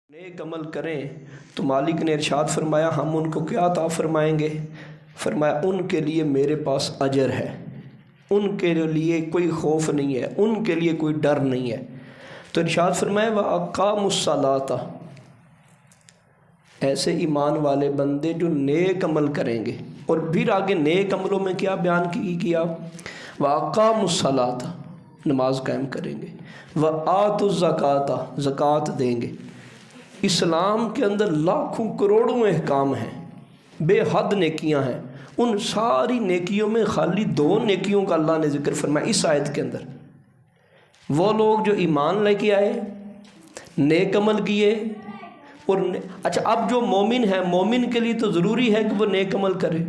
نیک عمل کریں تو مالک نے ارشاد فرمایا ہم ان کو کیا عطا فرمائیں گے؟ فرمایا ان کے لیے میرے پاس اجر ہے، ان کے لیے کوئی خوف نہیں ہے، ان کے لیے کوئی ڈر نہیں ہے۔ تو ارشاد فرمایا وَأَقَامُوا الصَّلَاةَ، ایسے ایمان والے بندے جو نیک عمل کریں گے۔ اور پھر آگے نیک عملوں میں کیا بیان کیا؟ وَأَقَامُوا الصَّلَاةَ، نماز قائم کریں گے، وَآتُوا الزَّکَاةَ، زکوٰۃ دیں گے۔ اسلام کے اندر لاکھوں کروڑوں احکام ہیں، بے حد نیکیاں ہیں، ان ساری نیکیوں میں خالی 2 نیکیوں کا اللہ نے ذکر فرمایا اس آیت کے اندر۔ وہ لوگ جو ایمان لے کے آئے، نیک عمل کیے، اور اچھا اب جو مومن ہے، مومن کے لیے تو ضروری ہے کہ وہ نیک عمل کرے۔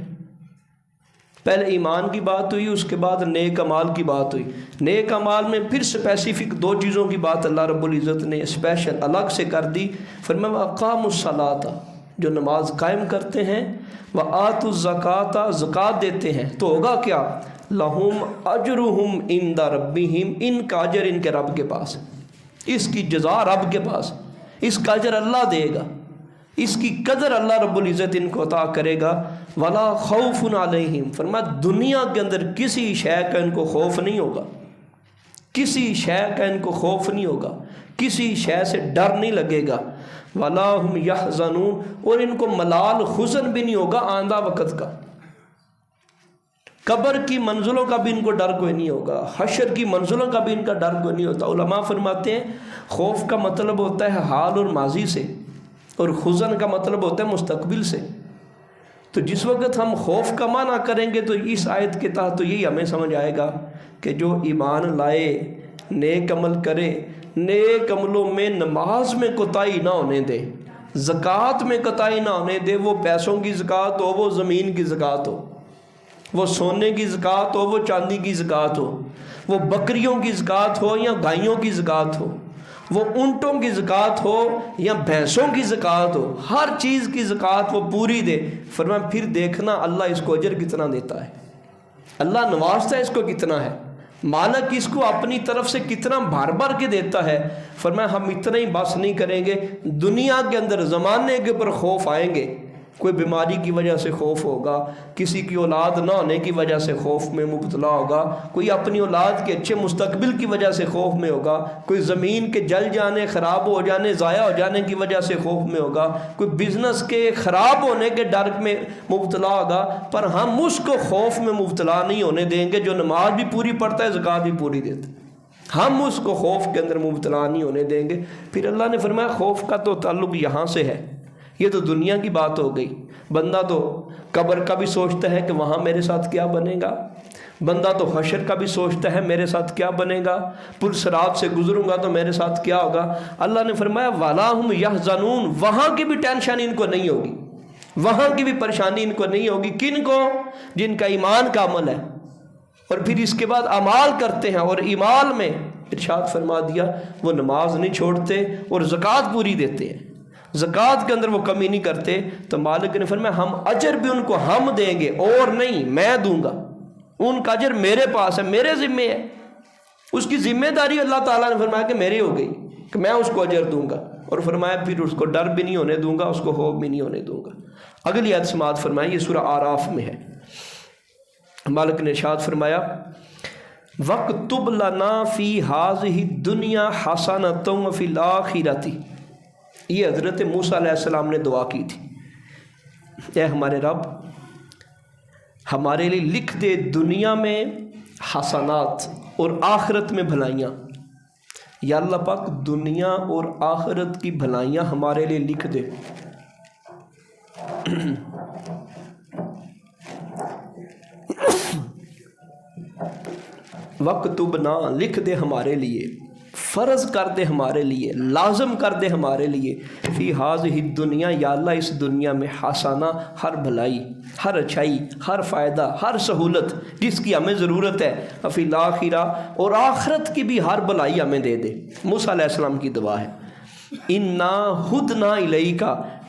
پہلے ایمان کی بات ہوئی، اس کے بعد نیک اعمال کی بات ہوئی۔ نیک اعمال میں پھر اسپیسیفک 2 چیزوں کی بات اللہ رب العزت نے اسپیشل الگ سے کر دی۔ فرمایا وَأَقَامُوا الصَّلَاةَ، جو نماز قائم کرتے ہیں، وَآتُوا الزَّکَاةَ، زکوٰۃ دیتے ہیں، تو ہوگا کیا؟ لَهُمْ أَجْرُهُمْ عِنْدَ رَبِّهِمْ، ان کا اجر ان کے رب کے پاس، اس کی جزا رب کے پاس، اس کا اجر اللہ دے گا، اس کی قدر اللہ رب العزت ان کو عطا کرے گا۔ وَلَا خَوْفٌ عَلَيْهِمْ، فرمایا دنیا کے اندر کسی شے کا ان کو خوف نہیں ہوگا، کسی شے کا ان کو خوف نہیں ہوگا، کسی شے سے ڈر نہیں لگے گا۔ وَلَا هُمْ يَحْزَنُونَ، اور ان کو ملال حزن بھی نہیں ہوگا آئندہ وقت کا۔ قبر کی منزلوں کا بھی ان کو ڈر کوئی نہیں ہوگا، حشر کی منزلوں کا بھی ان کا ڈر کوئی نہیں ہوتا۔ علماء فرماتے ہیں خوف کا مطلب ہوتا ہے حال اور ماضی سے، اور حزن کا مطلب ہوتا ہے مستقبل سے۔ تو جس وقت ہم خوف کا معنی کریں گے تو اس آیت کے تحت تو یہی ہمیں سمجھ آئے گا کہ جو ایمان لائے، نیک عمل کرے، نیک عملوں میں نماز میں کوتاہی نہ ہونے دے، زکوٰۃ میں کوتاہی نہ ہونے دے، وہ پیسوں کی زکوٰۃ ہو، وہ زمین کی زکوٰۃ ہو، وہ سونے کی زکوٰۃ ہو، وہ چاندی کی زکوٰۃ ہو، وہ بکریوں کی زکوٰۃ ہو یا گائیوں کی زکوٰۃ ہو، وہ اونٹوں کی زکوٰۃ ہو یا بھینسوں کی زکوٰۃ ہو، ہر چیز کی زکوٰۃ وہ پوری دے۔ فرمایا پھر دیکھنا اللہ اس کو اجر کتنا دیتا ہے، اللہ نوازتا ہے اس کو کتنا ہے، مالک اس کو اپنی طرف سے کتنا بھر بھر کے دیتا ہے۔ فرمایا ہم اتنا ہی بس نہیں کریں گے، دنیا کے اندر زمانے کے اوپر خوف آئیں گے، کوئی بیماری کی وجہ سے خوف ہوگا، کسی کی اولاد نہ ہونے کی وجہ سے خوف میں مبتلا ہوگا، کوئی اپنی اولاد کے اچھے مستقبل کی وجہ سے خوف میں ہوگا، کوئی زمین کے جل جانے، خراب ہو جانے، ضائع ہو جانے کی وجہ سے خوف میں ہوگا، کوئی بزنس کے خراب ہونے کے ڈر میں مبتلا ہوگا۔ پر ہم اس کو خوف میں مبتلا نہیں ہونے دیں گے جو نماز بھی پوری پڑھتا ہے، زکوٰۃ بھی پوری دیتا ہے، ہم اس کو خوف کے اندر مبتلا نہیں ہونے دیں گے۔ پھر اللہ نے فرمایا خوف کا تو تعلق یہاں سے ہے، یہ تو دنیا کی بات ہو گئی۔ بندہ تو قبر کا بھی سوچتا ہے کہ وہاں میرے ساتھ کیا بنے گا، بندہ تو حشر کا بھی سوچتا ہے میرے ساتھ کیا بنے گا، پل صراط سے گزروں گا تو میرے ساتھ کیا ہوگا۔ اللہ نے فرمایا وَلَا هُمْ يَحْزَنُونَ، وہاں کی بھی ٹینشن ان کو نہیں ہوگی، وہاں کی بھی پریشانی ان کو نہیں ہوگی۔ کن کو؟ جن کا ایمان کا عمل ہے، اور پھر اس کے بعد اعمال کرتے ہیں، اور ایمان میں ارشاد فرما دیا وہ نماز نہیں چھوڑتے اور زکوٰۃ پوری دیتے ہیں، زکوٰۃ کے اندر وہ کمی نہیں کرتے۔ تو مالک نے فرمایا ہم اجر بھی ان کو ہم دیں گے، اور نہیں میں دوں گا، ان کا اجر میرے پاس ہے، میرے ذمہ ہے، اس کی ذمہ داری اللہ تعالیٰ نے فرمایا کہ میری ہو گئی کہ میں اس کو اجر دوں گا، اور فرمایا پھر اس کو ڈر بھی نہیں ہونے دوں گا، اس کو خوف بھی نہیں ہونے دوں گا۔ اگلی آیت سماعت فرمایا، یہ سورہ اعراف میں ہے، مالک نے ارشاد فرمایا وَاكْتُبْ لَنَا فِي هَٰذِهِ الدُّنْيَا حَسَنَةً وَفِي الْآخِرَةِ، یہ حضرت موسیٰ علیہ السلام نے دعا کی تھی، اے ہمارے رب ہمارے لیے لکھ دے دنیا میں حسنات اور آخرت میں بھلائیاں۔ یا اللہ پاک دنیا اور آخرت کی بھلائیاں ہمارے لیے لکھ دے۔ وَاكْتُبْنَا، لکھ دے ہمارے لیے، فرض کر دے ہمارے لیے، لازم کر دے ہمارے لیے، فی ہذہ الدنیا، یا اللہ اس دنیا میں حسنہ، ہر بھلائی، ہر اچھائی، ہر فائدہ، ہر سہولت جس کی ہمیں ضرورت ہے، فی الآخرہ، اور آخرت کی بھی ہر بھلائی ہمیں دے دے۔ موسیٰ علیہ السلام کی دعا ہے، انا ہدنا الیک،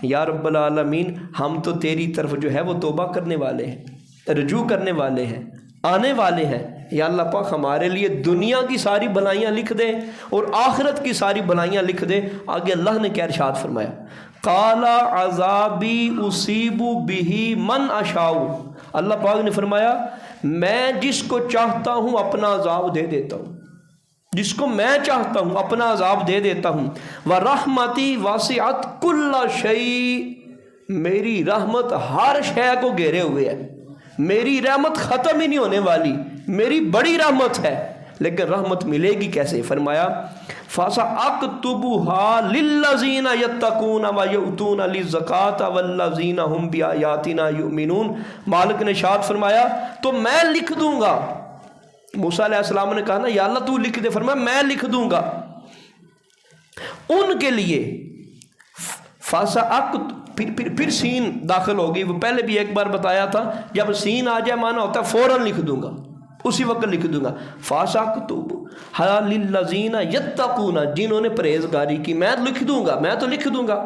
یا رب العالمین ہم تو تیری طرف جو ہے وہ توبہ کرنے والے ہیں، رجوع کرنے والے ہیں، آنے والے ہیں، یا اللہ پاک ہمارے لیے دنیا کی ساری بھلائیاں لکھ دے اور آخرت کی ساری بھلائیاں لکھ دے۔ آگے اللہ نے کیا ارشاد فرمایا، قال عذابی اصیب بہ من اشاء، اللہ پاک نے فرمایا میں جس کو چاہتا ہوں اپنا عذاب دے دیتا ہوں، جس کو میں چاہتا ہوں اپنا عذاب دے دیتا ہوں۔ وَرَحْمَتِي وَسِعَتْ كُلَّ شَيْءٍ، میری رحمت ہر شے کو گھیرے ہوئے ہے، میری رحمت ختم ہی نہیں ہونے والی، میری بڑی رحمت ہے، لیکن رحمت ملے گی کیسے؟ فرمایا فَسَأَكْتُبُهَا لِلَّذِينَ يَتَّقُونَ وَيُؤْتُونَ الزَّكَاةَ وَالَّذِينَ هُمْ بِآيَاتِنَا يُؤْمِنُونَ، مالک نے ارشاد فرمایا تو میں لکھ دوں گا۔ موسیٰ علیہ السلام نے کہا نا یا اللہ تو لکھ دے، فرمایا میں لکھ دوں گا ان کے لیے۔ پھر سین داخل ہوگی، وہ پہلے بھی ایک بار بتایا تھا، جب سین آ جائے معنی ہوتا ہے فوراً لکھ دوں گا، اسی وقت لکھ دوں گا۔ فَسَأَكْتُبُهَا لِلَّذِينَ يَتَّقُونَ، جنہوں نے پرہیزگاری کی، میں لکھ دوں گا، میں تو لکھ دوں گا،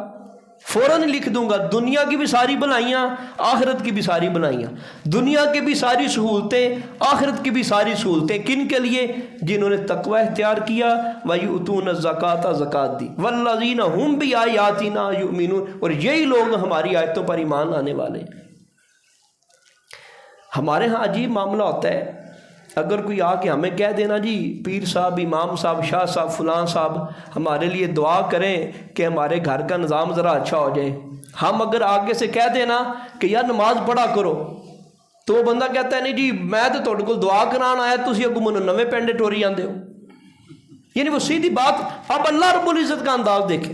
فوراً لکھ دوں گا۔ دنیا کی بھی ساری بھلائیاں، آخرت کی بھی ساری بھلائیاں، دنیا کی بھی ساری سہولتیں، آخرت کی بھی ساری سہولتیں، کن کے لیے؟ جنہوں نے تقوی اختیار کیا، وَيُؤْتُونَ الزَّكَاةَ زکات دی، وَالَّذِينَ هُمْ بِآيَاتِنَا يُؤْمِنُونَ، اور یہی لوگ ہماری آیتوں پر ایمان لانے والے ہیں۔ ہمارے ہاں عجیب معاملہ ہوتا ہے، اگر کوئی آ کے ہمیں کہہ دینا جی پیر صاحب، امام صاحب، شاہ صاحب، فلاں صاحب ہمارے لیے دعا کریں کہ ہمارے گھر کا نظام ذرا اچھا ہو جائے، ہم اگر آگے سے کہہ دینا کہ یار نماز پڑھا کرو، تو وہ بندہ کہتا ہے نہیں جی میں تو تھوڑے کو دعا کران آیا، تسی اگوں مینوں نویں پینڈے ٹوری جاندے ہو۔ یعنی وہ سیدھی بات۔ اب اللہ رب العزت کا انداز دیکھیں،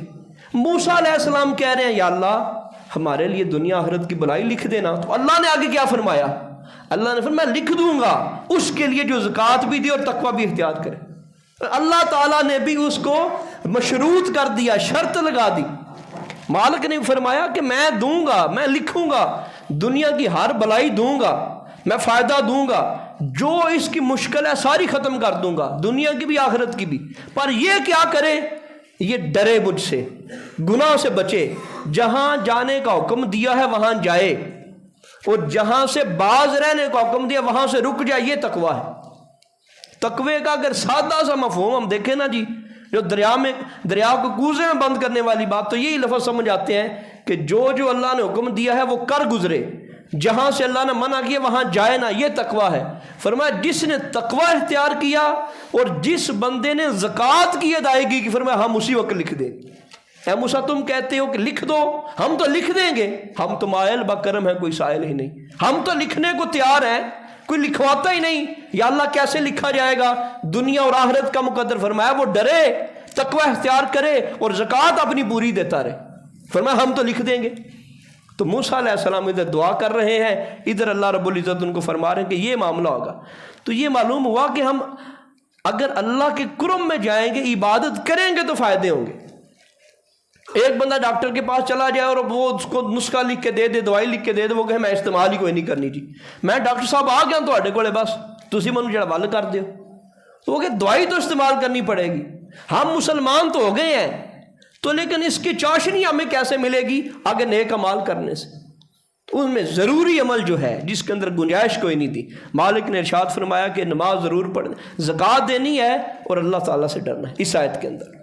موسیٰ علیہ السلام کہہ رہے ہیں یا اللہ ہمارے لیے دنیا آخرت کی بھلائی لکھ دینا، تو اللہ نے آگے کیا فرمایا؟ اللہ نے فرمایا میں لکھ دوں گا اس کے لیے جو زکوٰۃ بھی دی اور تقوی بھی اختیار کرے۔ اللہ تعالیٰ نے بھی اس کو مشروط کر دیا، شرط لگا دی۔ مالک نے فرمایا کہ میں دوں گا، میں لکھوں گا، دنیا کی ہر بھلائی دوں گا، میں فائدہ دوں گا، جو اس کی مشکل ہے ساری ختم کر دوں گا، دنیا کی بھی آخرت کی بھی۔ پر یہ کیا کرے؟ یہ ڈرے مجھ سے، گناہ سے بچے، جہاں جانے کا حکم دیا ہے وہاں جائے، اور جہاں سے باز رہنے کا حکم دیا وہاں سے رک جائے، یہ تقویٰ ہے۔ تقوی کا اگر سادہ سا مفہوم ہم دیکھیں نا جی، جو دریا کو کوزے میں بند کرنے والی بات، تو یہی لفظ سمجھ آتے ہیں کہ جو اللہ نے حکم دیا ہے وہ کر گزرے، جہاں سے اللہ نے منع کیا وہاں جائے نا، یہ تقویٰ ہے۔ فرمایا جس نے تقویٰ اختیار کیا اور جس بندے نے زکوٰۃ کی ادائیگی کی، فرمایا ہم اسی وقت لکھ دیں۔ اے موسیٰ تم کہتے ہو کہ لکھ دو، ہم تو لکھ دیں گے، ہم تو مائل بکرم ہے، کوئی سائل ہی نہیں، ہم تو لکھنے کو تیار ہیں، کوئی لکھواتا ہی نہیں۔ یا اللہ کیسے لکھا جائے گا؟ دنیا اور آخرت کا مقدر۔ فرمایا وہ ڈرے، تقوی اختیار کرے اور زکوٰۃ اپنی پوری دیتا رہے، فرمایا ہم تو لکھ دیں گے۔ تو موسیٰ علیہ السلام ادھر دعا کر رہے ہیں، ادھر اللہ رب العزت ان کو فرما رہے ہیں کہ یہ معاملہ ہوگا۔ تو یہ معلوم ہوا کہ ہم اگر اللہ کے قرب میں جائیں گے، عبادت کریں گے تو فائدے ہوں گے۔ ایک بندہ ڈاکٹر کے پاس چلا جائے اور وہ اس کو نسخہ لکھ کے دے دے، دوائی لکھ کے دے دے، وہ کہے میں استعمال ہی کوئی نہیں کرنی جی، میں ڈاکٹر صاحب آ گیا تھوڑے کولے، بس تسی مینوں جڑا ول کر دیو، تو وہ کہ دوائی تو استعمال کرنی پڑے گی۔ ہم مسلمان تو ہو گئے ہیں تو، لیکن اس کی چاشنی ہمیں کیسے ملے گی؟ آگے نیک عمال کرنے سے۔ ان میں ضروری عمل جو ہے جس کے اندر گنجائش کوئی نہیں تھی، مالک نے ارشاد فرمایا کہ نماز ضرور پڑھنا، زکوٰۃ دینی ہے اور اللہ تعالیٰ سے ڈرنا ہے، اس آیت کے اندر۔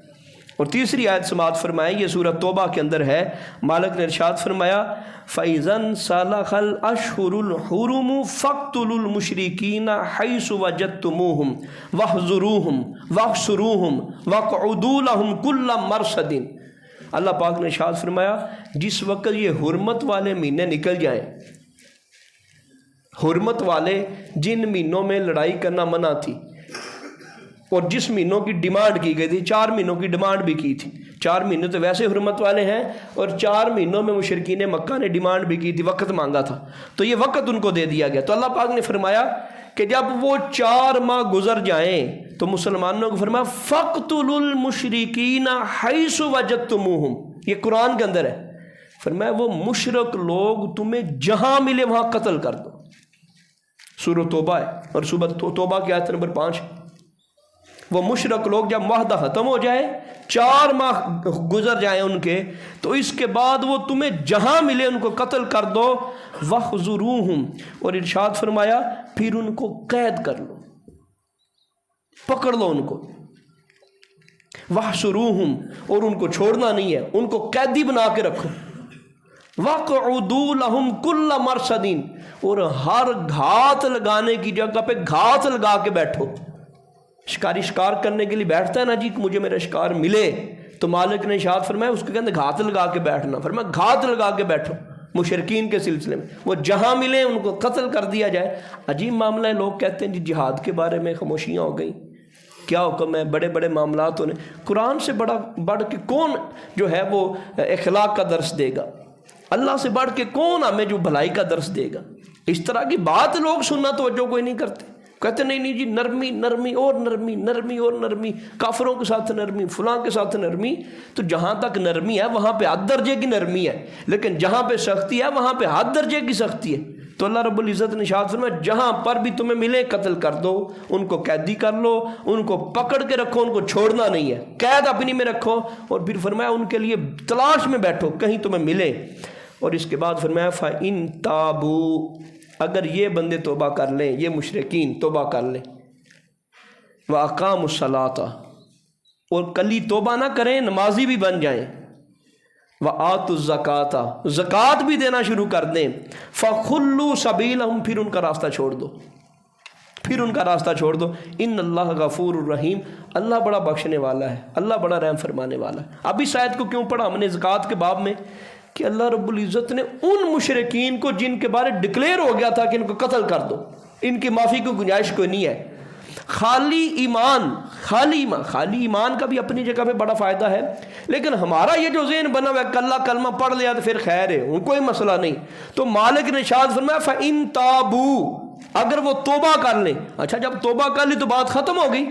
اور تیسری آیت سماعت فرمائیں، یہ سورۃ توبہ کے اندر ہے، مالک نے ارشاد فرمایا فَإِذَا انْسَلَخَ الْأَشْهُرُ الْحُرُمُ فَاقْتُلُوا الْمُشْرِكِينَ حَيْثُ وَجَدتُّمُوهُمْ وَاحْصُرُوهُمْ وَاقْعُدُوا لَهُمْ كُلَّ مَرْصَدٍ۔ اللہ پاک نے ارشاد فرمایا جس وقت یہ حرمت والے مہینے نکل جائیں، حرمت والے جن مہینوں میں لڑائی کرنا منع تھی اور جس مہینوں کی ڈیمانڈ کی گئی تھی، 4 مہینوں کی ڈیمانڈ بھی کی تھی، 4 مہینے تو ویسے حرمت والے ہیں، اور 4 مہینوں میں مشرکین مکہ نے ڈیمانڈ بھی کی تھی، وقت مانگا تھا، تو یہ وقت ان کو دے دیا گیا۔ تو اللہ پاک نے فرمایا کہ جب وہ 4 ماہ گزر جائیں تو مسلمانوں کو فرمایا فَاقْتُلُوا الْمُشْرِكِينَ حَيْثُ وَجَدتُّمُوهُمْ، یہ قرآن کے اندر ہے۔ فرمایا وہ مشرک لوگ تمہیں جہاں ملے وہاں قتل کر دو۔ سورۃ توبہ ہے، اور سورۃ توبہ کی آیت نمبر 5۔ وہ مشرک لوگ جب معاہدہ ختم ہو جائے، 4 ماہ گزر جائیں ان کے، تو اس کے بعد وہ تمہیں جہاں ملے ان کو قتل کر دو۔ وَاحْضُرُوهُمْ، اور ارشاد فرمایا پھر ان کو قید کر لو۔ پکڑ لو ان کو، وَاحْشُرُوهُمْ، اور ان کو چھوڑنا نہیں ہے، ان کو قیدی بنا کے رکھو، وَاقْعُدُوا لَهُمْ كُلَّ مَرْصَدٍ، اور ہر گھات لگانے کی جگہ پہ گھات لگا کے بیٹھو۔ شکاری شکار کرنے کے لیے بیٹھتا ہے نا جی کہ مجھے میرا شکار ملے، تو مالک نے ارشاد فرمایا اس کے کہتے گھات لگا کے بیٹھنا، فرمایا گھات لگا کے بیٹھو مشرکین کے سلسلے میں، وہ جہاں ملے ان کو قتل کر دیا جائے۔ عجیب معاملہ ہے، لوگ کہتے ہیں جی جہاد کے بارے میں خاموشیاں ہو گئیں، کیا حکم ہے، بڑے بڑے معاملات ہونے، قرآن سے بڑھ کے کون جو ہے وہ اخلاق کا درس دے گا؟ اللہ سے بڑھ کے کون ہمیں جو بھلائی کا درس دے گا؟ اس طرح کی بات لوگ سننا توجہ کوئی نہیں کرتے، کہتے نہیں جی نرمی نرمی اور نرمی، نرمی اور نرمی، کافروں کے ساتھ نرمی، فلاں کے ساتھ نرمی۔ تو جہاں تک نرمی ہے وہاں پہ حد درجے کی نرمی ہے، لیکن جہاں پہ سختی ہے وہاں پہ حد درجے کی سختی ہے۔ تو اللہ رب العزت نے ارشاد فرمایا جہاں پر بھی تمہیں ملے قتل کر دو، ان کو قیدی کر لو، ان کو پکڑ کے رکھو، ان کو چھوڑنا نہیں ہے، قید اپنی میں رکھو، اور پھر فرمایا ان کے لیے تلاش میں بیٹھو کہیں تمہیں ملے۔ اور اس کے بعد فرمایا فَإِن تَابُوا، اگر یہ بندے توبہ کر لیں، یہ مشرکین توبہ کر لیں، وَأَقَامُوا الصَّلَاةَ، اور کلی توبہ نہ کریں، نمازی بھی بن جائیں، وَآتُوا الزَّكَاةَ، زکوٰۃ بھی دینا شروع کر دیں، فَخُلُّوا سَبِيلَهُمْ، پھر ان کا راستہ چھوڑ دو، پھر ان کا راستہ چھوڑ دو۔ ان اللہ غفور الرحیم، اللہ بڑا بخشنے والا ہے، اللہ بڑا رحم فرمانے والا ہے۔ اب اس آیت کو کیوں پڑھا ہم نے زکوٰۃ کے باب میں؟ کہ اللہ رب العزت نے ان مشرکین کو جن کے بارے ڈکلیئر ہو گیا تھا کہ ان کو قتل کر دو، ان کی معافی کی گنجائش کوئی نہیں ہے، خالی ایمان کا بھی اپنی جگہ پہ بڑا فائدہ ہے، لیکن ہمارا یہ جو ذہن بنا ہوا ہے کہ اللہ کلمہ پڑھ لیا تو پھر خیر ہے، ان کوئی مسئلہ نہیں۔ تو مالک نے ارشاد فرمایا فَإِن تَابُوا، اگر وہ توبہ کر لیں۔ اچھا جب توبہ کر لی تو بات ختم ہو گئی،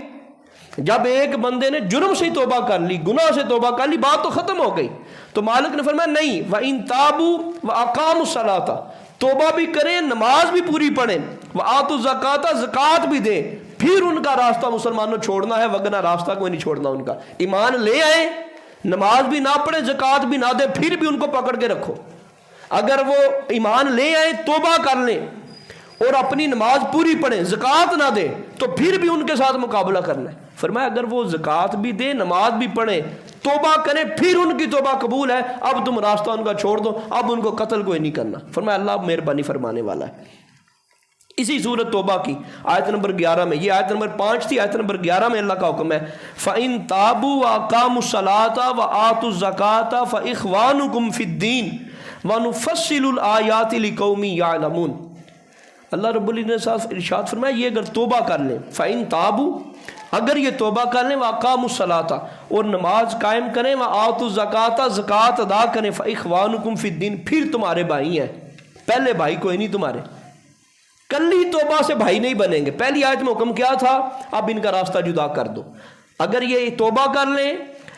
جب ایک بندے نے جرم سے توبہ کر لی، گناہ سے توبہ کر لی، بات تو ختم ہو گئی۔ تو مالک نے فرمایا نہیں، وَإِن تَابُوا وَأَقَامُوا الصَّلَاةَ، توبہ بھی کریں، نماز بھی پوری پڑھیں، وَآتُوا الزَّكَاةَ، زکوٰۃ بھی دیں، پھر ان کا راستہ مسلمانوں چھوڑنا ہے، وگرنہ راستہ کوئی نہیں چھوڑنا ان کا۔ ایمان لے آئے، نماز بھی نہ پڑھے، زکوٰۃ بھی نہ دے، پھر بھی ان کو پکڑ کے رکھو۔ اگر وہ ایمان لے آئے، توبہ کر لیں اور اپنی نماز پوری پڑھیں، زکوٰۃ نہ دے، تو پھر بھی ان کے ساتھ مقابلہ کرنا ہے۔ فرمایا اگر وہ زکوٰۃ بھی دے، نماز بھی پڑھیں، توبہ کریں، پھر ان کی توبہ قبول ہے، اب تم راستہ ان کا چھوڑ دو، اب ان کو قتل کوئی نہیں کرنا۔ فرمایا اللہ مہربانی فرمانے والا ہے۔ اسی صورت توبہ کی آیت نمبر 11 میں، یہ آیت نمبر 5 تھی، آیت نمبر 11 میں اللہ کا حکم ہے فَإِن تَابُوا وَأَقَامُوا الصَّلَاةَ وَآتُوا الزَّكَاةَ فَإِخْوَانُكُمْ فِي الدِّينِ وَنُفَصِّلُ الْآيَاتِ لِقَوْمٍ يَعْلَمُونَ۔ اللہ رب العزت نے ارشاد فرمایا یہ اگر توبہ کر لیں، فَإِن تَابُوا، اگر یہ توبہ کر لیں، وَأَقَامُوا الصَّلَاةَ، اور نماز قائم کریں، وَآتُوا الزَّكَاةَ، زکوٰۃ ادا کریں، فَإِخْوَانُكُمْ فِي الدِّينِ، پھر تمہارے بھائی ہیں، پہلے بھائی کوئی نہیں تمہارے، کلی توبہ سے بھائی نہیں بنیں گے۔ پہلی آیت میں حکم کیا تھا؟ اب ان کا راستہ جدا کر دو۔ اگر یہ توبہ کر لیں،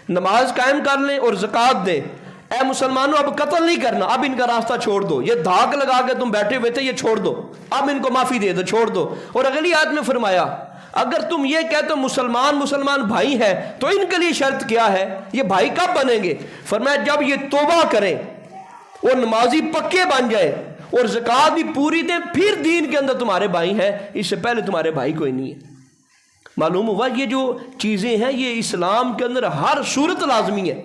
نماز قائم کر لیں اور زکوٰۃ دیں، اے مسلمانوں اب قتل نہیں کرنا، اب ان کا راستہ چھوڑ دو، یہ دھاک لگا کے تم بیٹھے ہوئے تھے، یہ چھوڑ دو، اب ان کو معافی دے دو، چھوڑ دو۔ اور اگلی آیت میں فرمایا اگر تم یہ کہتے ہو مسلمان بھائی ہیں تو ان کے لیے شرط کیا ہے، یہ بھائی کب بنیں گے؟ فرمایا جب یہ توبہ کریں اور نمازی پکے بن جائے اور زکوٰۃ بھی پوری دیں، پھر دین کے اندر تمہارے بھائی ہیں، اس سے پہلے تمہارے بھائی کوئی نہیں ہے۔ معلوم ہوا یہ جو چیزیں ہیں یہ اسلام کے اندر ہر صورت لازمی ہے،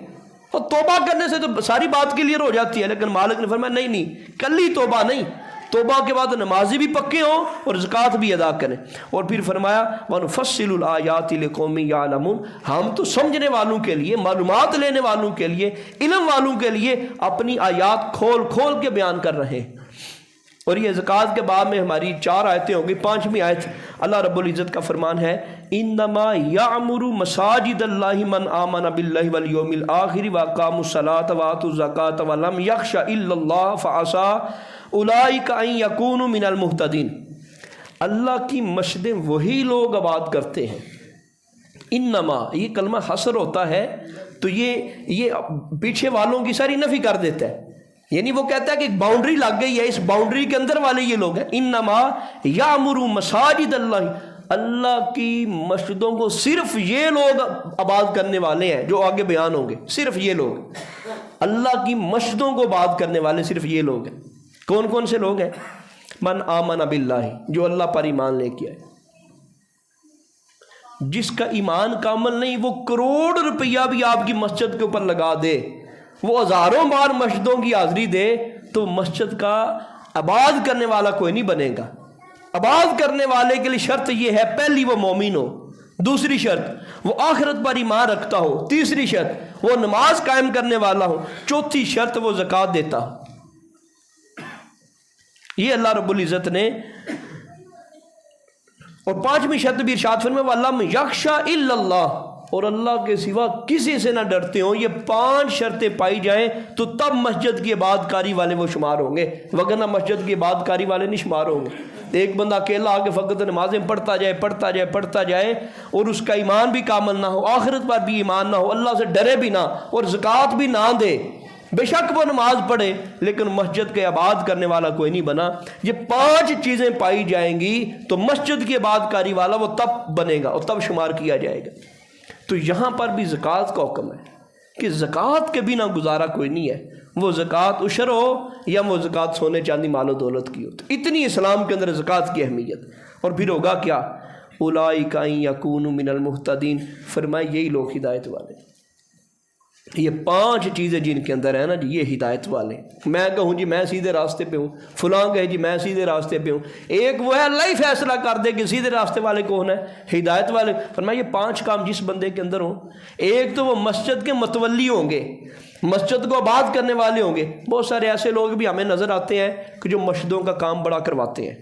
اور توبہ کرنے سے تو ساری بات کلیئر ہو جاتی ہے، لیکن مالک نے فرمایا نہیں کلی توبہ نہیں، توبہ کے بعد نمازی بھی پکے ہوں اور زکوٰۃ بھی ادا کریں۔ اور پھر فرمایا وَنُفَصِّلُ الْآيَاتِ لِقَوْمٍ يَعْلَمُونَ، ہم تو سمجھنے والوں کے لیے، معلومات لینے والوں کے لیے، علم والوں کے لیے اپنی آیات کھول کھول کے بیان کر رہے ہیں۔ اور یہ زکوٰۃ کے باب میں ہماری 4 آیتیں ہوں گی۔ 5ویں آیت اللہ رب العزت کا فرمان ہے انما یعمر مساجد اللہ من آمن باللہ والیوم الآخر واقام الصلاۃ وآتوا الزکاۃ ولم یخش الا اللہ فعسى اولئک ان یکونوا من المہتدین۔ اللہ کی مسجدیں وہی لوگ آباد کرتے ہیں۔ انما یہ کلمہ حصر ہوتا ہے تو یہ پیچھے والوں کی ساری نفی کر دیتا ہے، یعنی وہ کہتا ہے کہ ایک باؤنڈری لگ گئی ہے، اس باؤنڈری کے اندر والے یہ لوگ ہیں۔ انما یعمر مساجد اللہ، اللہ کی مسجدوں کو صرف یہ لوگ آباد کرنے والے ہیں جو آگے بیان ہوں گے، صرف یہ لوگ اللہ کی مسجدوں کو آباد کرنے والے صرف یہ لوگ ہیں۔ کون کون سے لوگ ہیں؟ من آمن باللہ، جو اللہ پر ایمان لے کے آئے، جس کا ایمان کامل نہیں وہ کروڑ روپیہ بھی آپ کی مسجد کے اوپر لگا دے، وہ ہزاروں بار مسجدوں کی حاضری دے، تو مسجد کا آباد کرنے والا کوئی نہیں بنے گا۔ آباد کرنے والے کے لیے شرط یہ ہے، پہلی وہ مومن ہو، دوسری شرط وہ آخرت پر ایمان رکھتا ہو، تیسری شرط وہ نماز قائم کرنے والا ہو، چوتھی شرط وہ زکوٰۃ دیتا ہو۔ یہ اللہ رب العزت نے، اور پانچویں شرط بھی ارشاد فرمایا وَلَمْ يَخْشَ إِلَّا اللَّهُ، اور اللہ کے سوا کسی سے نہ ڈرتے ہوں۔ یہ 5 شرطیں پائی جائیں تو تب مسجد کی عبادت کاری والے وہ شمار ہوں گے، وگرنہ مسجد کی عبادت کاری والے نہیں شمار ہوں گے۔ ایک بندہ اکیلا آگے فقط نمازیں پڑھتا جائے اور اس کا ایمان بھی کامل نہ ہو، آخرت پر بھی ایمان نہ ہو، اللہ سے ڈرے بھی نہ اور زکوٰۃ بھی نہ دے، بے شک وہ نماز پڑھے لیکن مسجد کے عبادت کرنے والا کوئی نہیں بنا، یہ 5 چیزیں پائی جائیں گی تو مسجد کی عبادت کاری والا وہ تب بنے گا اور تب شمار کیا جائے گا۔ تو یہاں پر بھی زکوٰۃ کا حکم ہے کہ زکوٰۃ کے بنا گزارا کوئی نہیں ہے، وہ زکوٰۃ عشر ہو یا وہ زکوٰۃ سونے چاندی مال و دولت کی ہو۔ تو اتنی اسلام کے اندر زکوٰۃ کی اہمیت، اور پھر ہوگا کیا؟ اولئک ان یکونوا من المہتدین، فرمائے یہی لوگ ہدایت والے۔ یہ 5 چیزیں جن کے اندر ہیں نا جی، یہ ہدایت والے۔ میں کہوں جی میں سیدھے راستے پہ ہوں، فلاں کہے جی میں سیدھے راستے پہ ہوں، ایک وہ ہے اللہ ہی فیصلہ کر دے کہ سیدھے راستے والے کون ہے، ہدایت والے۔ فرمایا یہ 5 کام جس بندے کے اندر ہوں، ایک تو وہ مسجد کے متولی ہوں گے، مسجد کو آباد کرنے والے ہوں گے۔ بہت سارے ایسے لوگ بھی ہمیں نظر آتے ہیں کہ جو مسجدوں کا کام بڑا کرواتے ہیں،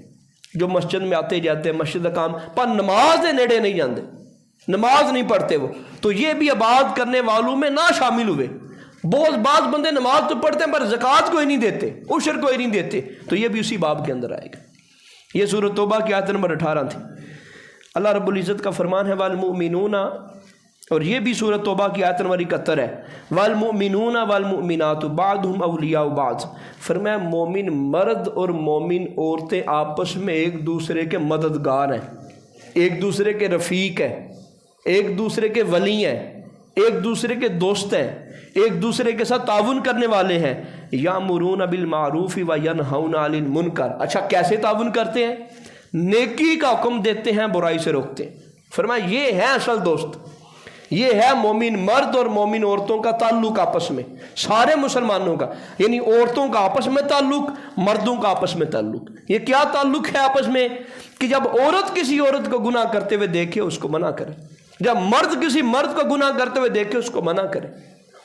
جو مسجد میں آتے جاتے ہیں، مسجد کا کام، پر نماز دے نیڑے نہیں جاندے، نماز نہیں پڑھتے وہ، تو یہ بھی آباد کرنے والوں میں نہ شامل ہوئے۔ بعض بندے نماز تو پڑھتے ہیں پر زکوٰۃ کوئی نہیں دیتے، عشر کوئی نہیں دیتے، تو یہ بھی اسی باب کے اندر آئے گا۔ یہ سورۃ توبہ کی آیت نمبر 18 تھی۔ اللہ رب العزت کا فرمان ہے والمؤمنون، اور یہ بھی سورۃ توبہ کی آیت نمبر 71 ہے، والمؤمنون والمؤمنات بعضهم اولیاء بعض، فرمایا مومن مرد اور مومن عورتیں آپس میں ایک دوسرے کے مددگار ہیں، ایک دوسرے کے رفیق ہیں، ایک دوسرے کے ولی ہیں، ایک دوسرے کے دوست ہیں، ایک دوسرے کے ساتھ تعاون کرنے والے ہیں۔ یامرون بالمعروف وینہون عن المنکر، اچھا کیسے تعاون کرتے ہیں؟ نیکی کا حکم دیتے ہیں، برائی سے روکتے ہیں۔ فرمایا یہ ہے اصل دوست، یہ ہے مومن مرد اور مومن عورتوں کا تعلق آپس میں، سارے مسلمانوں کا، یعنی عورتوں کا آپس میں تعلق، مردوں کا آپس میں تعلق۔ یہ کیا تعلق ہے آپس میں؟ کہ جب عورت کسی عورت کو گناہ کرتے ہوئے دیکھے اس کو منع کرے، جب مرد کسی مرد کو گناہ کرتے ہوئے دیکھے اس کو منع کرے،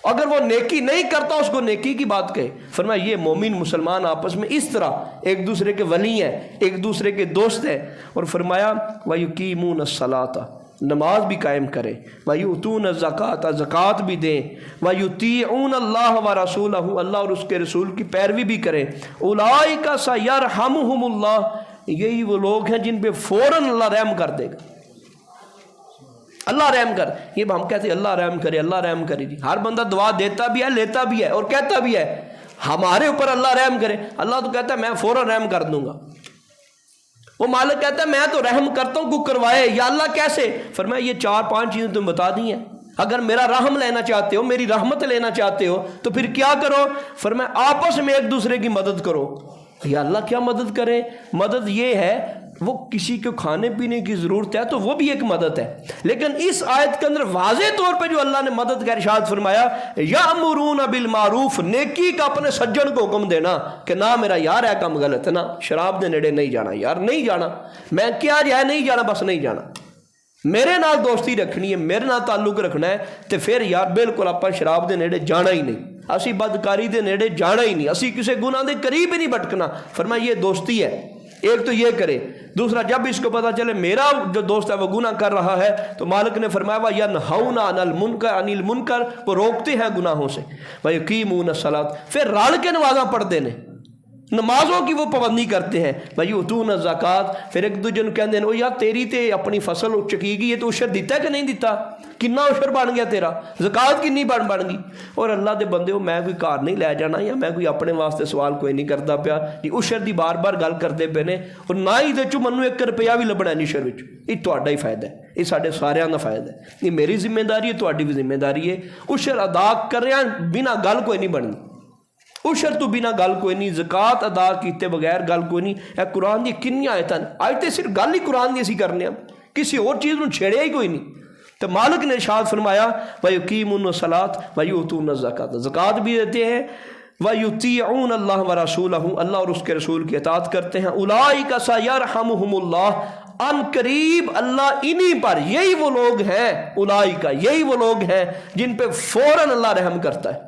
اگر وہ نیکی نہیں کرتا اس کو نیکی کی بات کہے۔ فرمایا یہ مومن مسلمان آپس میں اس طرح ایک دوسرے کے ولی ہیں، ایک دوسرے کے دوست ہیں۔ اور فرمایا وَيُقِيمُونَ الصَّلَاةَ، نماز بھی قائم کرے، وَيُؤْتُونَ الزَّكَاةَ، زکوٰۃ بھی دیں، وَيُطِيعُونَ اللَّهَ وَرَسُولَهُ، اللہ اور اس کے رسول کی پیروی بھی کریں۔ أُولَئِكَ سَيَرْحَمُهُمُ اللَّهُ، یہی وہ لوگ ہیں جن پہ فوراً اللہ رحم کر دے گا۔ اللہ رحم کر، یہ ہم کہتے ہیں اللہ رحم کرے، اللہ رحم کرے جی، ہر بندہ دعا دیتا بھی ہے، لیتا بھی ہے اور کہتا بھی ہے ہمارے اوپر اللہ رحم کرے، اللہ تو کہتا ہے میں فوراً رحم کر دوں گا۔ وہ مالک کہتا ہے میں تو رحم کرتا ہوں کو کروائے، یا اللہ کیسے؟ فرمایا یہ 4-5 چیزیں تم بتا دی ہیں، اگر میرا رحم لینا چاہتے ہو، میری رحمت لینا چاہتے ہو تو پھر کیا کرو؟ فرمایا آپس میں ایک دوسرے کی مدد کرو۔ یا اللہ کیا مدد کرے؟ مدد یہ ہے وہ کسی کو کھانے پینے کی ضرورت ہے تو وہ بھی ایک مدد ہے، لیکن اس آیت کے اندر واضح طور پہ جو اللہ نے مدد کا ارشاد فرمایا یامرون بالمعروف، نیکی کا اپنے سجن کو حکم دینا کہ نہ میرا یار ہے کام غلط ہے، نا شراب دے نیڑے نہیں جانا، یار نہیں جانا، میں کیا جائے نہیں جانا، بس نہیں جانا، میرے نال دوستی رکھنی ہے، میرے نال تعلق رکھنا ہے، تو پھر یار بالکل آپ شراب دے نیڑے جانا ہی نہیں، اسی بدکاری دے نیڑے جانا ہی نہیں، اسی کسی گناہ دے قریب ہی نہیں بھٹکنا۔ فرمایا یہ دوستی ہے، ایک تو یہ کرے، دوسرا جب اس کو پتا چلے میرا جو دوست ہے وہ گناہ کر رہا ہے تو مالک نے فرمایا وَيَنْهَوْنَ عَنِ الْمُنْكَرِ، وہ روکتے ہیں گناہوں سے، وَيُقِيمُونَ الصَّلَاةَ، پھر رل کے نمازاں پڑھتے ہیں، نمازوں کی وہ پابندی کرتے ہیں، وَيُؤْتُونَ الزَّكَاةَ، پھر ایک دوجے کہتے ہیں او یار تیری تے اپنی فصل چکی گئی ہے تو عشر دیتا ہے کہ نہیں دیتا، کنا عشر بن گیا تیرا، زکوٰۃ کنی بن گئی۔ اور اللہ دے بندے ہو میں کوئی کار نہیں لے جانا یا میں کوئی اپنے واسطے سوال کوئی نہیں کرتا پیا جی، عشر دی بار بار گل کرتے پے نے، اور نہ ہی دے چو منو 1 روپیہ بھی لبنا ہے عشر وچ، یہ تہاڈا ہی فائدہ ہے، یہ ساڈے ساریاں دا فائدہ ہے، یہ میری ذمہ داری ہے، تہاڈی بھی ذمہ داری ہے۔ عشر ادا کریا بنا گل کوئی نہیں بننی، عشر تو بنا گل کوئی نہیں، زکوٰۃ ادا کیتے بغیر گل کوئی نہیں۔ اے قرآن دی کنیاں آیتاں، آیتیں صرف گل ہی قرآن دی اسی کرنے ہیں کسی اور چیز میں چھیڑے ہی کوئی نہیں. تو مالک نے ارشاد فرمایا وَيُقِيمُونَ الصَّلَاةَ وَيُؤْتُونَ الزَّكَاةَ، زکوٰۃ بھی دیتے ہیں، وَيُطِيعُونَ اللَّهَ وَرَسُولَهُ، اللہ اور اس کے رسول کی اطاعت کرتے ہیں. اولئک سَيَرْحَمُهُمُ اللَّهُ، ان قریب اللہ انہی پر، یہی وہ لوگ ہیں، اولئک یہی وہ لوگ ہیں جن پہ فوراً اللہ رحم کرتا ہے.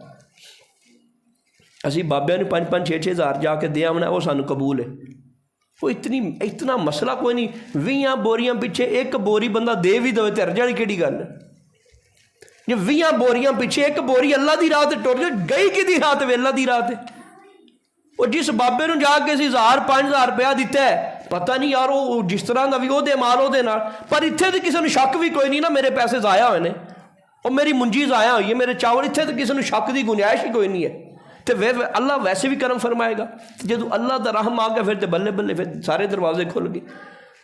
اسی بابے نے 5-5 6 ہزار جا کے دیا ہونا وہ سانو قبول ہے. وہ اتنا مسئلہ کوئی نہیں. 20 بوریاں پیچھے ایک بوری بندہ دے بھی دے تے ارجانی کیڑی گل ہے. جو 20 بوریاں پیچھے ایک بوری اللہ دی راہ تے ٹر جائے، گئی کی دی راہ تے اللہ دی راہ تے. وہ جس بابے نو جا کے 1000-5000 روپیہ دیتا ہے، پتہ نہیں یار وہ جس طرح کا بھی وہ دے مال وہ دے نال، پر اتنے تو کسی نے شک بھی کوئی نہیں نا میرے پیسے ضائع ہوئے نے، اور میری منجی ضائع ہوئی ہے، میرے چاول، اتنے تو کسی نے شک دی گنجائش ہی کوئی نہیں ہے. تو اللہ ویسے بھی کرم فرمائے گا. جب اللہ دا رحم آ گیا پھر تو بلے بلے پھر سارے دروازے کھل گئے.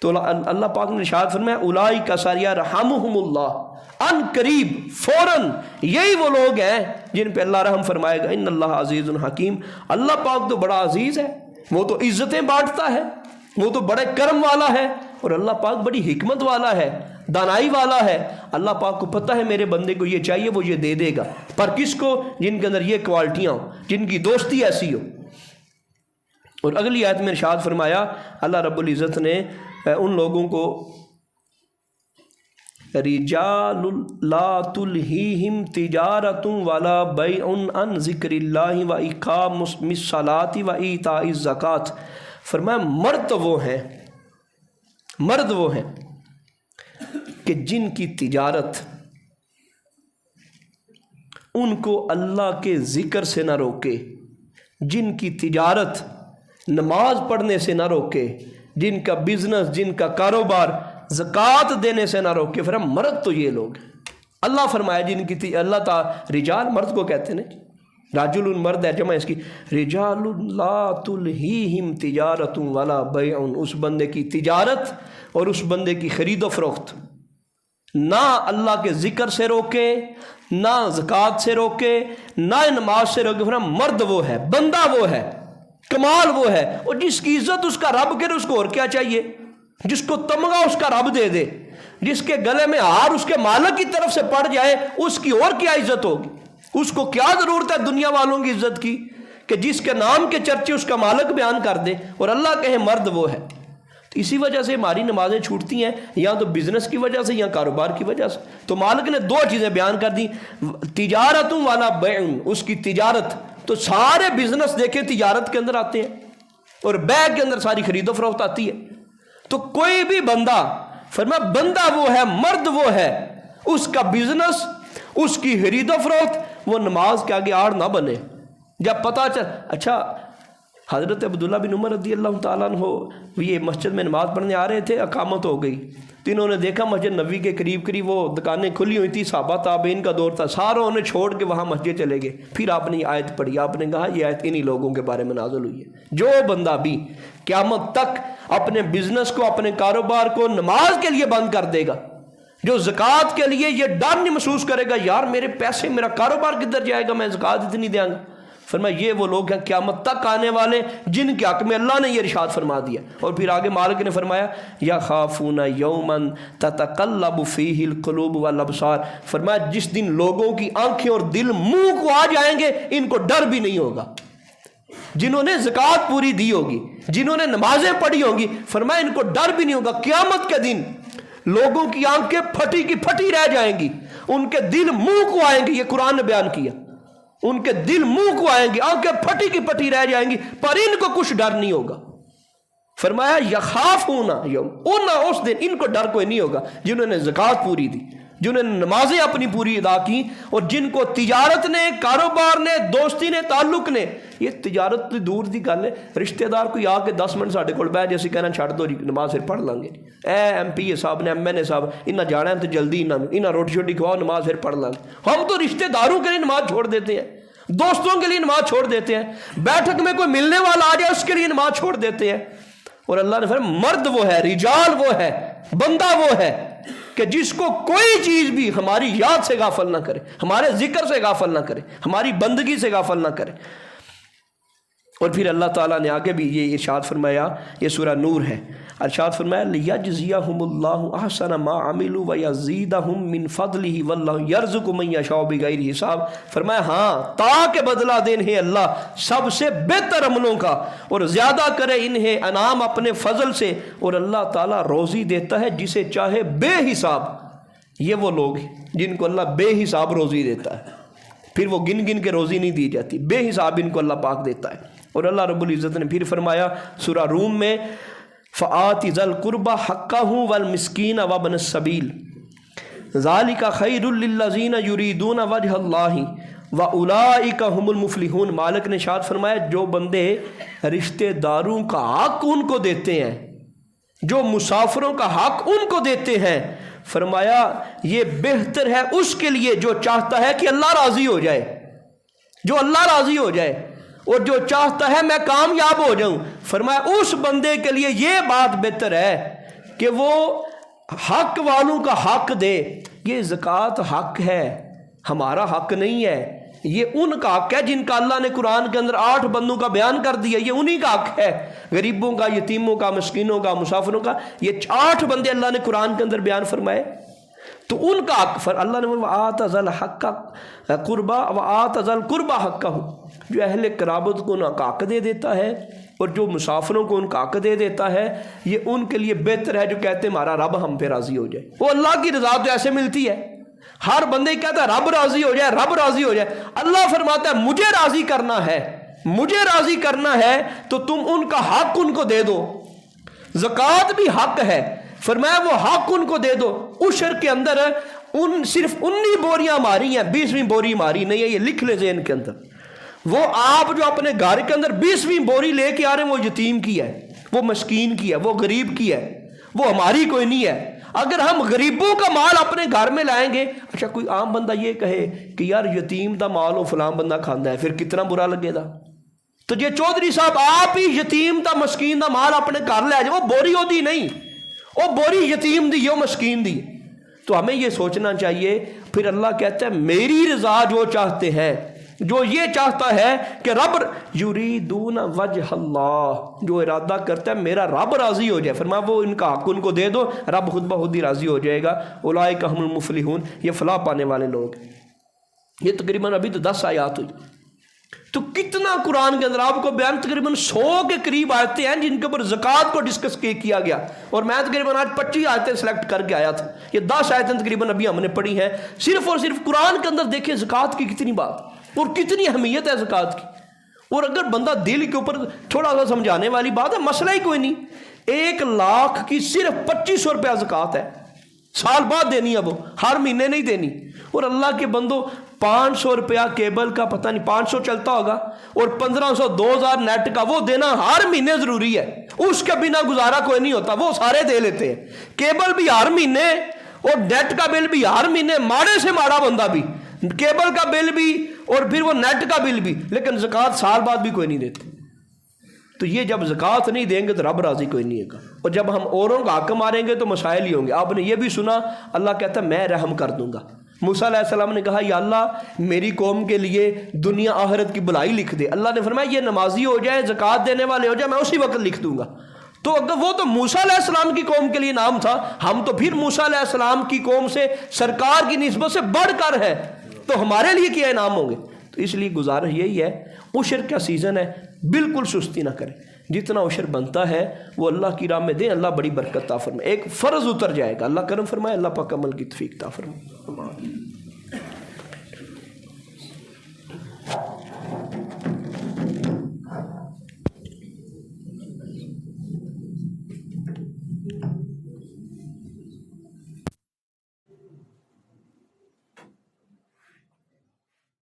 تو اللہ پاک نے ارشاد فرمایا اولئک سیرحمہم اللہ، ان قریب فوراً یہی وہ لوگ ہیں جن پہ اللہ رحم فرمائے گا. ان اللہ عزیز حکیم، اللہ پاک تو بڑا عزیز ہے، وہ تو عزتیں بانٹتا ہے، وہ تو بڑے کرم والا ہے، اور اللہ پاک بڑی حکمت والا ہے، دانائی والا ہے. اللہ پاک کو پتہ ہے میرے بندے کو یہ چاہیے وہ یہ دے دے گا. پر کس کو؟ جن کے اندر یہ کوالٹیاں ہوں، جن کی دوستی ایسی ہو. اور اگلی آیت میں ارشاد فرمایا اللہ رب العزت نے ان لوگوں کو رجال لا تلہیہم تجارت ولا بیع عن ذکر اللہ واقام الصلاۃ وایتاء الزکوٰۃ، فرمایا مرد وہ ہیں کہ جن کی تجارت ان کو اللہ کے ذکر سے نہ روکے، جن کی تجارت نماز پڑھنے سے نہ روکے، جن کا بزنس، جن کا کاروبار زکوٰۃ دینے سے نہ روکے. فرمایا مرد تو یہ لوگ ہیں. اللہ فرمایا جن کی اللہ تعالی رجال مرد کو کہتے ہیں، راجل مرد ہے جمع اس کی، رجال لا تلہیہم تجارت ولا بیع، اس بندے کی تجارت اور اس بندے کی خرید و فروخت نہ اللہ کے ذکر سے روکے، نہ زکوٰۃ سے روکے، نہ نماز سے روکے. فرمایا مرد وہ ہے، بندہ وہ ہے، کمال وہ ہے، اور جس کی عزت اس کا رب کرے اس کو اور کیا چاہیے، جس کو تمغہ اس کا رب دے دے، جس کے گلے میں ہار اس کے مالک کی طرف سے پڑ جائے اس کی اور کیا عزت ہوگی. اس کو کیا ضرورت ہے دنیا والوں کی عزت کی کہ جس کے نام کے چرچے اس کا مالک بیان کر دے، اور اللہ کہے مرد وہ ہے. تو اسی وجہ سے ہماری نمازیں چھوٹتی ہیں، یا تو بزنس کی وجہ سے یا کاروبار کی وجہ سے. تو مالک نے 2 چیزیں بیان کر دی، تجارت والا بیع، اس کی تجارت. تو سارے بزنس دیکھیں تجارت کے اندر آتے ہیں، اور بیع کے اندر ساری خرید و فروخت آتی ہے. تو کوئی بھی بندہ، فرمایا بندہ وہ ہے، مرد وہ ہے، اس کا بزنس، اس کی خرید و فروخت وہ نماز کے آگے آڑ نہ بنے. جب پتہ چل، اچھا حضرت عبداللہ بن عمر رضی اللہ تعالیٰ عنہ یہ مسجد میں نماز پڑھنے آ رہے تھے، اقامت ہو گئی تو انہوں نے دیکھا مسجد نبوی کے قریب وہ دکانیں کھلی ہوئی تھی، صحابہ تابعین کا دور تھا، ساروں نے چھوڑ کے وہاں مسجد چلے گئے. پھر آپ نے یہ آیت پڑھی، آپ نے کہا یہ آیت انہی لوگوں کے بارے میں نازل ہوئی ہے، جو بندہ بھی قیامت تک اپنے بزنس کو، اپنے کاروبار کو نماز کے لیے بند کر دے گا، جو زکوٰۃ کے لیے یہ ڈر نہیں محسوس کرے گا یار میرے پیسے، میرا کاروبار کدھر جائے گا، میں زکوٰۃ اتنی دیں گا. فرمایا یہ وہ لوگ ہیں قیامت تک آنے والے جن کے حق میں اللہ نے یہ ارشاد فرما دیا. اور پھر آگے مالک نے فرمایا یخافون یوما تتقلب فیہ القلوب والابصار، فرمایا جس دن لوگوں کی آنکھیں اور دل منہ کو آ جائیں گے ان کو ڈر بھی نہیں ہوگا. جنہوں نے زکوٰۃ پوری دی ہوگی، جنہوں نے نمازیں پڑھی ہوں گی، فرمایا ان کو ڈر بھی نہیں ہوگا. قیامت کے دن لوگوں کی آنکھیں پھٹی کی پھٹی رہ جائیں گی، ان کے دل منہ کو آئیں گے. یہ قرآن نے بیان کیا، ان کے دل منہ کو آئیں گے، آنکھیں پھٹی کی پھٹی رہ جائیں گی، پر ان کو کچھ ڈر نہیں ہوگا. فرمایا یخافون یوم، اس دن ان کو ڈر کوئی نہیں ہوگا جنہوں نے زکوٰۃ پوری دی، جنہوں نے نمازیں اپنی پوری ادا کی، اور جن کو تجارت نے، کاروبار نے، دوستی نے، تعلق نے. یہ تجارت تو دور دی گل ہے، رشتہ دار کوئی آ کے 10 منٹ ساڈے کول بیٹھ جیسے کہنا چھڑ دو جی نماز پھر پڑھ لیں گے، ایم پی اے صاحب نے، ایم این اے صاحب انہیں جانا ہے تو جلدی انہیں روٹی شوٹی کھواؤ، نماز پھر پڑھ لیں گے. ہم تو رشتہ داروں کے لیے نماز چھوڑ دیتے ہیں، دوستوں کے لیے نماز چھوڑ دیتے ہیں، بیٹھک میں کوئی ملنے والا آ جائے اس کے لیے نماز چھوڑ دیتے ہیں. اور اللہ نے فرمایا مرد وہ ہے، رجال وہ ہے، بندہ وہ ہے کہ جس کو کوئی چیز بھی ہماری یاد سے غافل نہ کرے، ہمارے ذکر سے غافل نہ کرے، ہماری بندگی سے غافل نہ کرے. اور پھر اللہ تعالیٰ نے آگے بھی یہ ارشاد فرمایا، یہ سورہ نور ہے، ارشاد فرمایا لیجزیہم اللہ احسن ما عملوا ویزیدہم من فضلہ واللہ یرزق من یشاء بغیر حساب۔ فرمایا ہاں تاکہ بدلہ دیں انہیں اللہ سب سے بہتر عملوں کا اور زیادہ کرے انہیں انعام اپنے فضل سے، اور اللہ تعالیٰ روزی دیتا ہے جسے چاہے بے حساب۔ یہ وہ لوگ ہیں جن کو اللہ بے حساب روزی دیتا ہے، پھر وہ گن گن کے روزی نہیں دی جاتی، بے حساب ان کو اللہ پاک دیتا ہے۔ اور اللہ رب العزت نے پھر فرمایا سورہ روم میں فآت ذی القربى حقہ والمسکین وابن السبیل ذالک خیر للذین یریدون وجہ اللہ واولئک هم المفلحون۔ مالک نے ارشاد فرمایا جو بندے رشتہ داروں کا حق ان کو دیتے ہیں، جو مسافروں کا حق ان کو دیتے ہیں، فرمایا یہ بہتر ہے اس کے لیے جو چاہتا ہے کہ اللہ راضی ہو جائے، جو اللہ راضی ہو جائے، اور جو چاہتا ہے میں کامیاب ہو جاؤں، فرمایا اس بندے کے لیے یہ بات بہتر ہے کہ وہ حق والوں کا حق دے۔ یہ زکوٰۃ حق ہے، ہمارا حق نہیں ہے، یہ ان کا حق ہے جن کا اللہ نے قرآن کے اندر 8 بندوں کا بیان کر دیا، یہ انہی کا حق ہے، غریبوں کا، یتیموں کا، مسکینوں کا، مسافروں کا، یہ 8 بندے اللہ نے قرآن کے اندر بیان فرمائے، تو ان کا حق اللہ نے وآت ذی الحق قربا وآت ذی القربى حقہ، جو اہل قرابت کو ان کا حق دے دیتا ہے اور جو مسافروں کو ان کا حق دے دیتا ہے، یہ ان کے لیے بہتر ہے جو کہتے ہیں ہمارا رب ہم پہ راضی ہو جائے۔ وہ اللہ کی رضا تو ایسے ملتی ہے، ہر بندے کہتا ہے رب راضی ہو جائے، رب راضی ہو جائے، اللہ فرماتا ہے مجھے راضی کرنا ہے، مجھے راضی کرنا ہے تو تم ان کا حق ان کو دے دو۔ زکوٰۃ بھی حق ہے، فرمایا وہ حق ان کو دے دو۔ عشر کے اندر صرف 19 بوریاں ماری ہیں، 20ویں بوری ماری نہیں ہے، یہ لکھ لے ذہن کے اندر۔ وہ آپ جو اپنے گھر کے اندر 20ویں بوری لے کے آ رہے ہیں، وہ یتیم کی ہے، وہ مسکین کی ہے، وہ غریب کی ہے، وہ ہماری کوئی نہیں ہے۔ اگر ہم غریبوں کا مال اپنے گھر میں لائیں گے، اچھا کوئی عام بندہ یہ کہے کہ یار یتیم دا مال وہ فلاں بندہ کھاندہ ہے، پھر کتنا برا لگے گا۔ تو یہ چودھری صاحب آپ ہی یتیم دا مسکین دا مال اپنے گھر لے آ جائے، وہ بوری ہوتی نہیں، وہ بوری یتیم دی، وہ مسکین دی۔ تو ہمیں یہ سوچنا چاہیے، پھر اللہ کہتا ہے میری رضا جو چاہتے ہیں، جو یہ چاہتا ہے کہ رب یریدون وجہ اللہ، جو ارادہ کرتا ہے میرا رب راضی ہو جائے، فرمایا وہ ان کا حق ان کو دے دو، رب خود بخود ہی راضی ہو جائے گا۔ اولئک هم المفلحون، یہ فلاح پانے والے لوگ ہیں۔ یہ تقریباً ابھی تو 10 آیات ہوئی، تو کتنا قرآن کے اندر آپ کو بیان، تقریباً 100 کے قریب آیتیں ہیں جن کے اوپر زکوٰۃ کو ڈسکس کیا گیا، اور میں تقریباً آج 25 آیتیں سلیکٹ کر کے آیا تھا۔ یہ 10 آیتیں تقریباً ابھی ہم نے پڑھی ہیں، صرف اور صرف قرآن کے اندر دیکھیں زکوٰۃ کی کتنی بات اور کتنی اہمیت ہے زکوٰۃ کی۔ اور اگر بندہ دل کے اوپر تھوڑا سا سمجھانے والی بات ہے، مسئلہ ہی کوئی نہیں، 1 لاکھ کی صرف 2500 روپیہ زکوٰۃ ہے، سال بعد دینی ہے، وہ ہر مہینے نہیں دینی۔ اور اللہ کے بندوں 500 روپیہ کیبل کا، پتہ نہیں 500 چلتا ہوگا، اور 1500 2000 نیٹ کا، وہ دینا ہر مہینے ضروری ہے، اس کے بنا گزارا کوئی نہیں ہوتا، وہ سارے دے لیتے ہیں۔ کیبل بھی ہر مہینے اور نیٹ کا بل بھی ہر مہینے، ماڑے سے ماڑا بندہ بھی کیبل کا بل بھی اور پھر وہ نیٹ کا بل بھی، لیکن زکوٰۃ سال بعد بھی کوئی نہیں دیتے۔ تو یہ جب زکوٰۃ نہیں دیں گے تو رب راضی کوئی نہیں ہوگا، اور جب ہم اوروں کا حق ماریں گے تو مسائل ہی ہوں گے۔ آپ نے یہ بھی سنا، اللہ کہتا ہے میں رحم کر دوں گا۔ موسیٰ علیہ السلام نے کہا یا اللہ میری قوم کے لیے دنیا آخرت کی بھلائی لکھ دے۔ اللہ نے فرمایا یہ نمازی ہو جائے، زکوٰۃ دینے والے ہو جائے، میں اسی وقت لکھ دوں گا۔ تو اگر وہ تو موسیٰ علیہ السلام کی قوم کے لیے نام تھا، ہم تو پھر موسیٰ علیہ السلام کی قوم سے سرکار کی نسبت سے بڑھ کر ہے، تو ہمارے لیے کیا انعام ہوں گے؟ تو اس لیے گزارش یہی ہے، عشر کا سیزن ہے، بالکل سستی نہ کریں، جتنا عشر بنتا ہے وہ اللہ کی راہ میں دیں، اللہ بڑی برکت عطا فرمائے۔ ایک فرض اتر جائے گا، اللہ کرم فرمائے، اللہ پاک عمل کی توفیق عطا فرمائے۔